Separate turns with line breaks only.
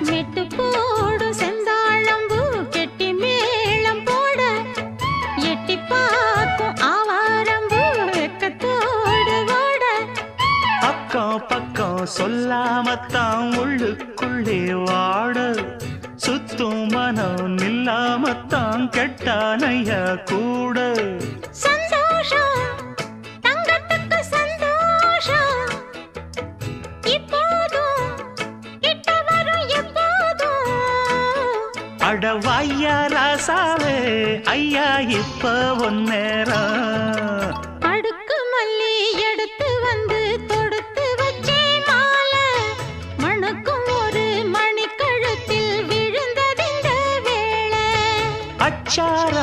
மெட்டு போடும் செந்தாழம்பூ கெட்டி மேளம் போட எட்டி பார்க்கும் ஆவாரம்பூ வெக்கத்தோடு ஓட
அக்கம் பக்கம் சொல்லாமத்தான் உள்ளுக்குள்ளே வாட சுத்தும் மனம் நில்லாமத்தான் கெட்டானையா கூட
சந்தோஷம் தங்கத்துக்கு சந்தோஷம் இப்போதும் கிட்ட வரும் எப்போதும்
அடவாய்யா ராசாவே ஐயா இப்ப ஒன்னேரம்
அடுக்கு மல்லி எடுத்து வந்து தொடுத்து வச்சே மாலை மணக்கும் ஒரு மணி கழுத்தில் விழுந்ததிந்த வேளை
அச்சார